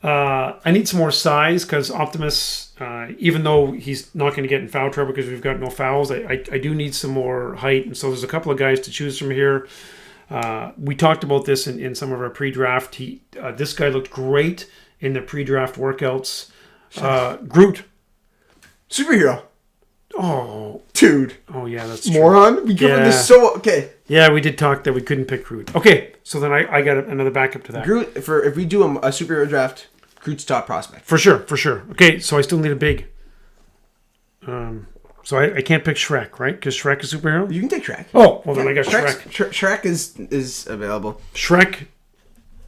I need some more size because Optimus, even though he's not going to get in foul trouble because we've got no fouls, I do need some more height. And so there's a couple of guys to choose from here. We talked about this in some of our pre-draft. This guy looked great in the pre-draft workouts. Groot. Superhero. Oh. Dude. Oh, yeah, that's true. Moron. We covered this so... Okay. Yeah, we did talk that we couldn't pick Groot. Okay, so then I got another backup to that. Groot, if we do a superhero draft, Groot's top prospect. For sure. Okay, so I still need a big. So I can't pick Shrek, right? Because Shrek is superhero? You can take Shrek. Oh, well then I got Shrek. Shrek is available. Shrek.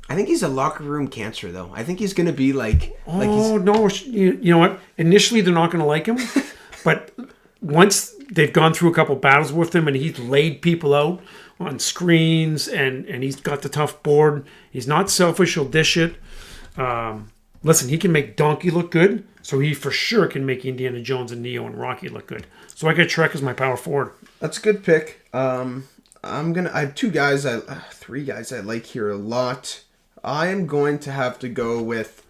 I think he's a locker room cancer, though. I think he's going to be like... Oh, no. You know what? Initially, they're not going to like him. But once they've gone through a couple battles with him and he's laid people out on screens and he's got the tough board, he's not selfish, he'll dish it. Listen, he can make Donkey look good, so he for sure can make Indiana Jones and Neo and Rocky look good. So I got Shrek as my power forward. That's a good pick. I have 3 guys I like here a lot. I am going to have to go with...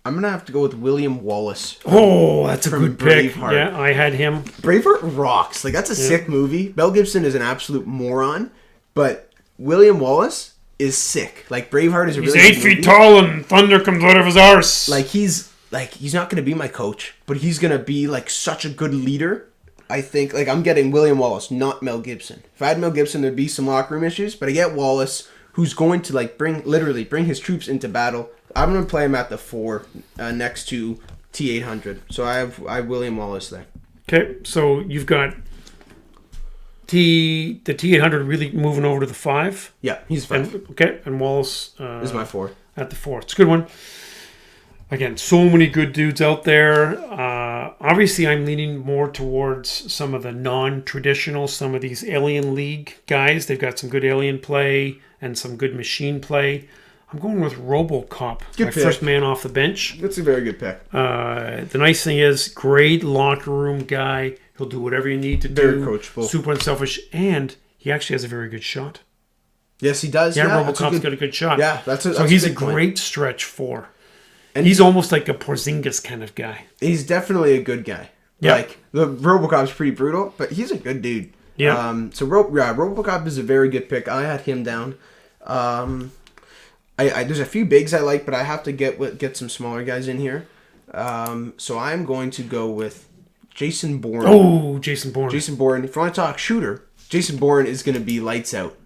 William Wallace. Oh, that's a good pick. Braveheart. Yeah, I had him. Braveheart rocks. Like, that's a sick movie. Mel Gibson is an absolute moron, but William Wallace is sick. Like, Braveheart is a really He's 8 feet tall and thunder comes out of his arse. Like, he's not going to be my coach, but he's going to be, like, such a good leader. I think, like, I'm getting William Wallace, not Mel Gibson. If I had Mel Gibson, there'd be some locker room issues, but I get Wallace, who's going to, like, bring his troops into battle. I'm going to play him at the 4 next to T800. So I have William Wallace there. Okay, so you've got the T800 really moving over to the 5. Yeah, he's 5. And Wallace is my 4. At the 4. It's a good one. Again, so many good dudes out there. Obviously, I'm leaning more towards some of the non-traditional, some of these Alien League guys. They've got some good alien play and some good machine play. I'm going with RoboCop, my first man off the bench. That's a very good pick. The nice thing is, great locker room guy. He'll do whatever you need to do. Very coachable. Super unselfish. And he actually has a very good shot. Yes, he does. Yeah, RoboCop's got a good shot. Yeah, so he's a great stretch 4. And he's almost like a Porzingis kind of guy. He's definitely a good guy. Yeah. Like, the RoboCop's pretty brutal, but he's a good dude. Yeah. RoboCop is a very good pick. I had him down. There's a few bigs I like, but I have to get some smaller guys in here. So I'm going to go with Jason Bourne. Oh, Jason Bourne. Jason Bourne. If you want to talk shooter, Jason Bourne is going to be lights out.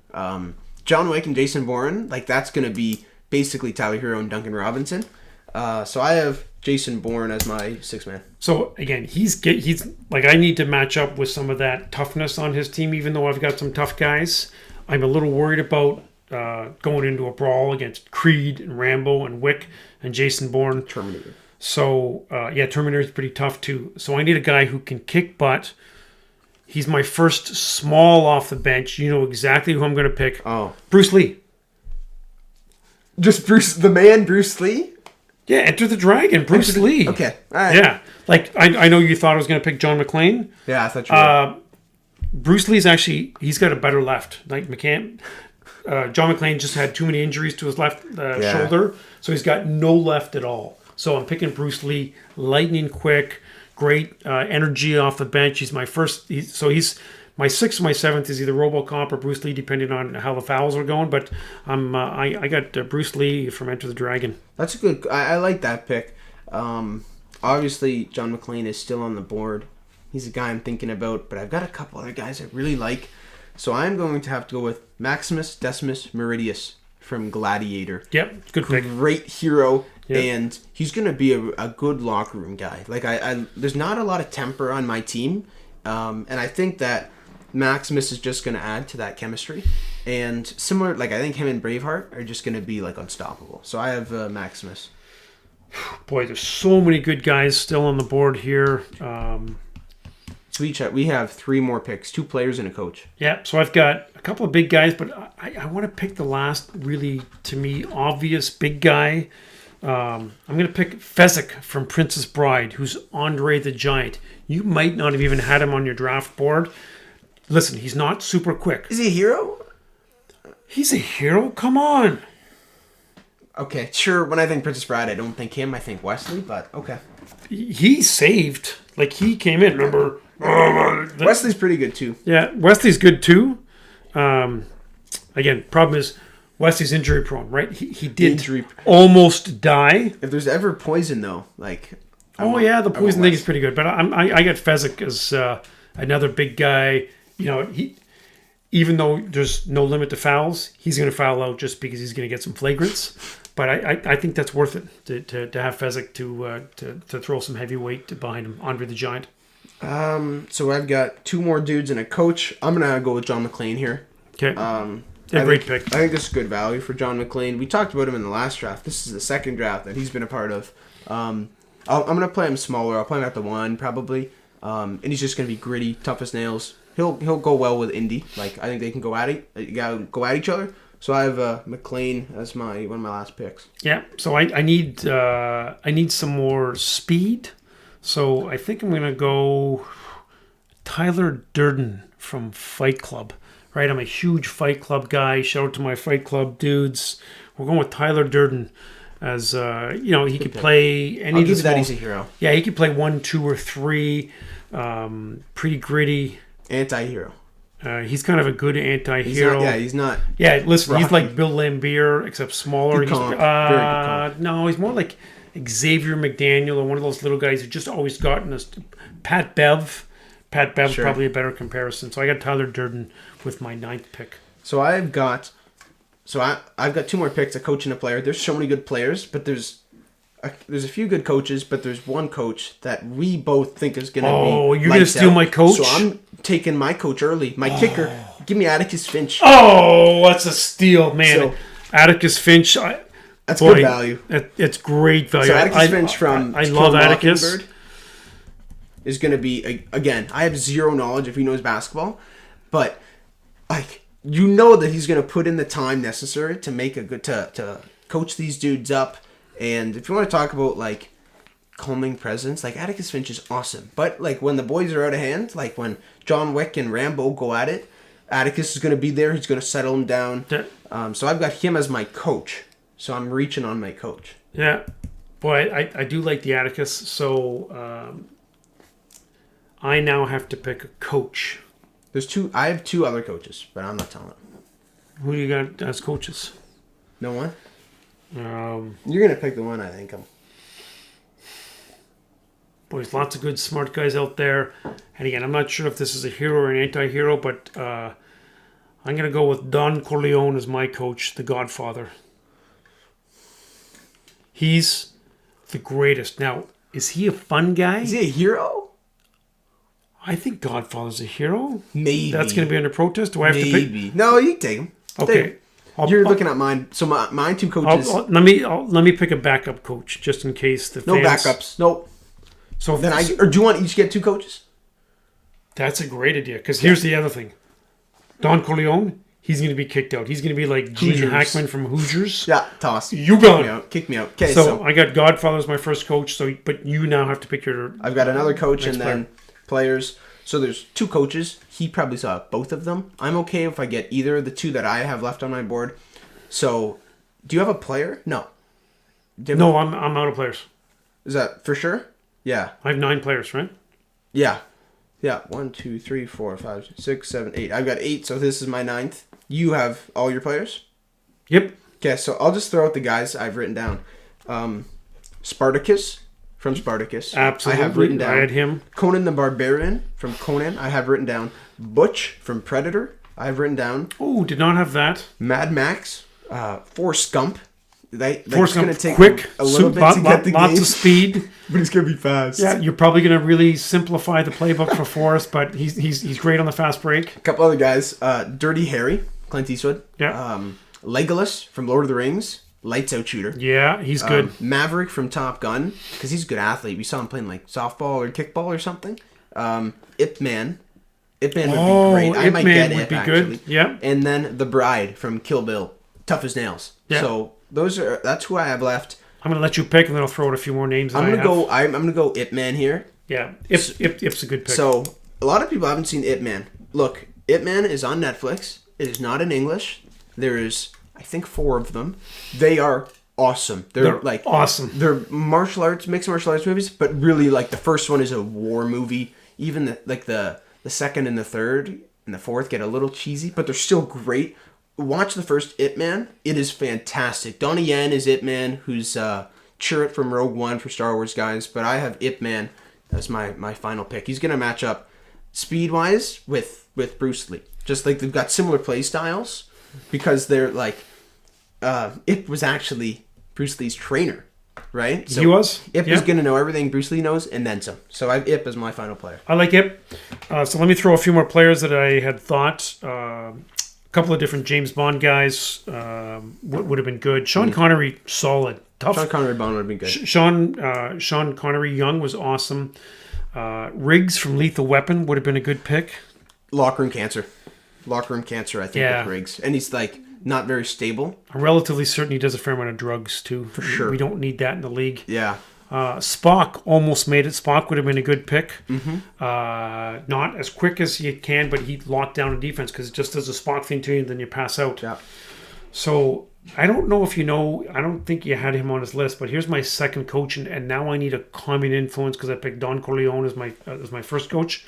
John Wick and Jason Bourne, like, that's going to be basically Tyler Hero and Duncan Robinson. So I have Jason Bourne as my 6th man. So again, he's like, I need to match up with some of that toughness on his team, even though I've got some tough guys. I'm a little worried about going into a brawl against Creed and Rambo and Wick and Jason Bourne. Terminator. So Terminator is pretty tough too. So I need a guy who can kick butt. He's my first small off the bench. You know exactly who I'm going to pick. Oh, Bruce Lee. Just Bruce Lee? Yeah, Enter the Dragon, Bruce Lee. Okay, all right. Yeah, like I know you thought I was going to pick John McClane. Yeah, I thought you were. Bruce Lee's actually, he's got a better left. Like John McClane just had too many injuries to his left shoulder, so he's got no left at all. So I'm picking Bruce Lee, lightning quick, great energy off the bench. He's my first, he's my sixth or my seventh is either RoboCop or Bruce Lee, depending on how the fouls are going. But I got Bruce Lee from Enter the Dragon. That's a good, I like that pick. Obviously, John McClane is still on the board. He's a guy I'm thinking about, but I've got a couple other guys I really like. So I'm going to have to go with Maximus Decimus Meridius from Gladiator. Yep, good pick. Great hero, yep. And he's going to be a good locker room guy. Like there's not a lot of temper on my team, and I think that Maximus is just going to add to that chemistry. And similar, like I think him and Braveheart are just going to be like unstoppable. So I have Maximus. Boy, there's so many good guys still on the board here. So we have 3 more picks, 2 players and a coach. Yeah, so I've got a couple of big guys, but I want to pick the last really, to me, obvious big guy. I'm going to pick Fezzik from Princess Bride, who's Andre the Giant. You might not have even had him on your draft board. Listen, he's not super quick. Is he a hero? He's a hero? Come on. Okay, sure. When I think Princess Bride, I don't think him. I think Wesley, but okay. He saved. Like, he came in, remember? Wesley's pretty good, too. Yeah, Wesley's good, too. Again, problem is Wesley's injury prone, right? He did almost die. If there's ever poison, though, like... the poison thing is pretty good. But I got Fezzik as another big guy. You know, even though there's no limit to fouls, he's going to foul out just because he's going to get some flagrants. But I think that's worth it to have Fezzik to throw some heavy weight behind him, Andre the Giant. So I've got 2 more dudes and a coach. I'm going to go with John McClane here. Okay. Great pick. I think this is good value for John McClane. We talked about him in the last draft. This is the second draft that he's been a part of. I'm going to play him smaller. I'll play him at the 1 probably. And he's just going to be gritty, tough as nails. He'll go well with Indy. Like I think they can go at each other. So I have McClane as one of my last picks. Yeah. So I need some more speed. So I think I'm gonna go Tyler Durden from Fight Club. Right. I'm a huge Fight Club guy. Shout out to my Fight Club dudes. We're going with Tyler Durden as he could play any. I'll give you that he's a hero. Yeah, he could play 1, 2, or 3. Pretty gritty. Anti-hero. He's kind of a good anti-hero. He's not. Yeah, listen, Rocky. He's like Bill Lambier, except smaller. Good comp. Very good comp. No, he's more like Xavier McDaniel or one of those little guys who just always gotten us. Pat Bev. Pat Bev's Sure. probably a better comparison. So I got Tyler Durden with my 9th pick. So I've got 2 more picks, a coach and a player. There's so many good players, but there's a few good coaches, but there's one coach that we both think is going to be. Oh, you're going to steal my coach? So I'm taking my coach early. My kicker. Give me Atticus Finch. Oh, that's a steal, man. So, Atticus Finch. That's good value. It's great value. So Atticus Finch from I love Atticus. Mockingbird is going to be, again, I have zero knowledge if he knows basketball, but like you know that he's going to put in the time necessary to make to coach these dudes up. And if you want to talk about like calming presence, like Atticus Finch is awesome. But like when the boys are out of hand, like when John Wick and Rambo go at it, Atticus is going to be there. He's going to settle him down. So I've got him as my coach. So I'm reaching on my coach. Yeah. Boy, I do like the Atticus. So I now have to pick a coach. I have 2 other coaches, but I'm not telling them. Who do you got as coaches? No one? You're going to pick the one I think. Boys, lots of good, smart guys out there. And again, I'm not sure if this is a hero or an anti-hero, but I'm going to go with Don Corleone as my coach, the Godfather. He's the greatest. Now, is he a fun guy? Is he a hero? I think Godfather's a hero. Maybe. That's going to be under protest. Do I have to pick? Maybe. No, you can take him. Okay. You're looking at mine. So my 2 coaches. Let me pick a backup coach just in case the no fans... backups. Nope. So then or do you want each to get 2 coaches? That's a great idea. Because here's the other thing. Don Corleone, he's going to be kicked out. He's going to be like Gene Hackman from Hoosiers. Yeah, toss. You gone. Kick me out. Okay, so I got Godfather as my first coach. But you now have to pick your. I've got another coach and then players. So there's 2 coaches. He probably saw both of them. I'm okay if I get either of the 2 that I have left on my board. So, do you have a player? No. No, I'm out of players. Is that for sure? Yeah. I have 9 players, right? Yeah. Yeah. 1, 2, 3, 4, 5, 6, 7, 8. I've got 8, so this is my 9th. You have all your players? Yep. Okay, so I'll just throw out the guys I've written down. Spartacus from Spartacus. Absolutely. I have written down. I had him. Conan the Barbarian from Conan. I have written down. Butch from Predator. I have written down. Oh, did not have that. Mad Max. Forrest Gump. Forrest Gump, going to take quick, a little bit to get the lots game, of speed. but he's going to be fast. Yeah, you're probably going to really simplify the playbook for Forrest, but he's great on the fast break. A couple other guys. Dirty Harry, Clint Eastwood. Yeah. Legolas from Lord of the Rings. Lights out shooter. Yeah, he's good. Maverick from Top Gun, because he's a good athlete. We saw him playing like softball or kickball or something. Ip Man. Ip Man would be great. I might get Ip, actually. Good. Yeah. And then the Bride from Kill Bill. Tough as nails. Yeah. So that's who I have left. I'm gonna let you pick, and then I'll throw out a few more names. I'm gonna go Ip Man here. Yeah, Ip's a good pick. So a lot of people haven't seen Ip Man. Look, Ip Man is on Netflix. It is not in English. There is, I think, 4 of them. They are awesome. They're like awesome. They're mixed martial arts movies, but really like the first one is a war movie. Even the second and the third and the fourth get a little cheesy, but they're still great. Watch the first Ip Man. It is fantastic. Donnie Yen is Ip Man, who's Chirrut from Rogue One for Star Wars guys, but I have Ip Man as my final pick. He's gonna match up speed-wise with Bruce Lee. Just like they've got similar play styles because they're like Ip was actually Bruce Lee's trainer, right? So he was. Ip is gonna know everything Bruce Lee knows and then some. So I have Ip as my final player. I like Ip. So let me throw a few more players that I had thought. A couple of different James Bond guys would have been good. Sean Connery, solid. Tough. Sean Connery Bond would have been good. Sean Connery Young was awesome. Riggs from Lethal Weapon would have been a good pick. Locker room cancer, I think, with Riggs. And he's like not very stable. I'm relatively certain he does a fair amount of drugs too. For sure. We don't need that in the league. Yeah. Spock almost made it. Spock would have been a good pick. Mm-hmm. Not as quick as he can, but he locked down a defense because it just does a Spock thing to you and then you pass out. Yeah. So I don't know if you know, I don't think you had him on his list, but here's my second coach, and now I need a common influence because I picked Don Corleone as my first coach.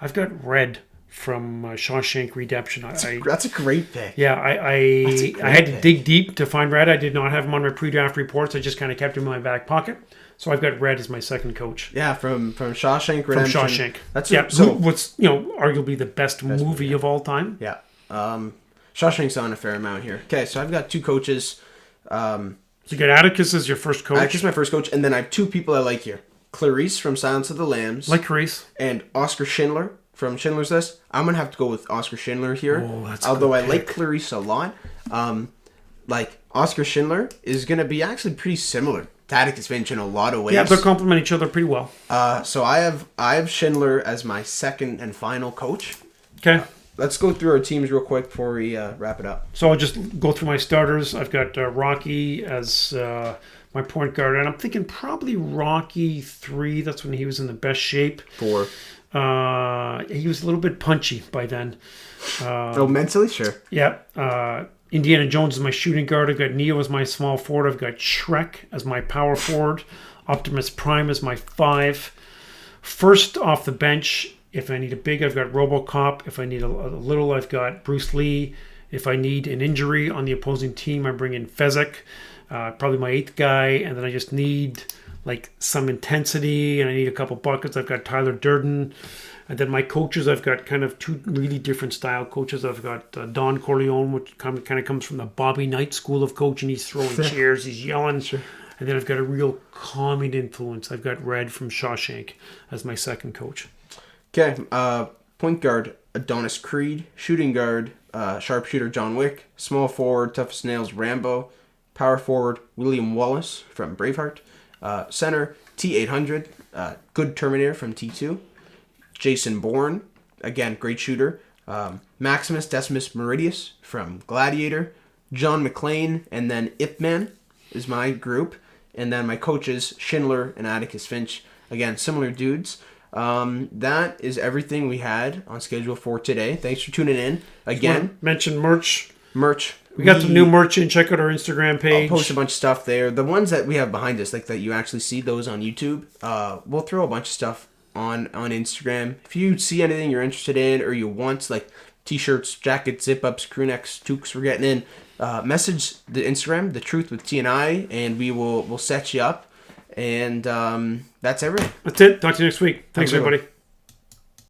I've got Red from Shawshank Redemption. That's a great pick. Yeah, I had to dig deep to find Red. I did not have him on my pre-draft reports. I just kind of kept him in my back pocket. So I've got Red as my second coach. Yeah, from Shawshank Redemption. From Shawshank. That's what's arguably the best movie of all time. Yeah. Shawshank's on a fair amount here. Okay, so I've got 2 coaches. So you got Atticus as your first coach. Atticus is my first coach, and then I have 2 people I like here. Clarice from Silence of the Lambs. Like Clarice. And Oscar Schindler from Schindler's List. I'm going to have to go with Oscar Schindler here. Oh, that's although I like Clarice a lot. Like Oscar Schindler is going to be actually pretty similar to Atticus Finch in a lot of ways. Yeah, they complement each other pretty well. So I have Schindler as my second and final coach. Okay. Let's go through our teams real quick before we wrap it up. So I'll just go through my starters. I've got Rocky as my point guard, and I'm thinking probably Rocky 3. That's when he was in the best shape. 4. He was a little bit punchy by then. Mentally, sure. Yeah. Indiana Jones is my shooting guard. I've got Neo as my small forward. I've got Shrek as my power forward. Optimus Prime as my 5. First off the bench, if I need a big, I've got RoboCop. If I need a little, I've got Bruce Lee. If I need an injury on the opposing team, I bring in Fezzik, probably my 8th guy. And then I just need like some intensity and I need a couple buckets. I've got Tyler Durden. And then my coaches, I've got kind of 2 really different style coaches. I've got Don Corleone, which kind of comes from the Bobby Knight school of coaching. He's throwing chairs, he's yelling. Sure. And then I've got a real calming influence. I've got Red from Shawshank as my second coach. Okay, point guard, Adonis Creed. Shooting guard, sharpshooter, John Wick. Small forward, tough as nails, Rambo. Power forward, William Wallace from Braveheart. Center, T-800, good Terminator from T2. Jason Bourne, again, great shooter. Maximus Decimus Meridius from Gladiator. John McClane, and then Ip Man is my group. And then my coaches, Schindler and Atticus Finch. Again, similar dudes. That is everything we had on schedule for today. Thanks for tuning in. Again, mention merch. Merch. We got some new merch in. Check out our Instagram page. I'll post a bunch of stuff there. The ones that we have behind us, like that you actually see those on YouTube, we'll throw a bunch of stuff on Instagram. If you see anything you're interested in or you want, like t-shirts, jackets, zip-ups, crew necks, toques we're getting in, message the Instagram, The Truth with T and I, and we'll set you up. And that's everything. That's it. Talk to you next week. Thanks, everybody.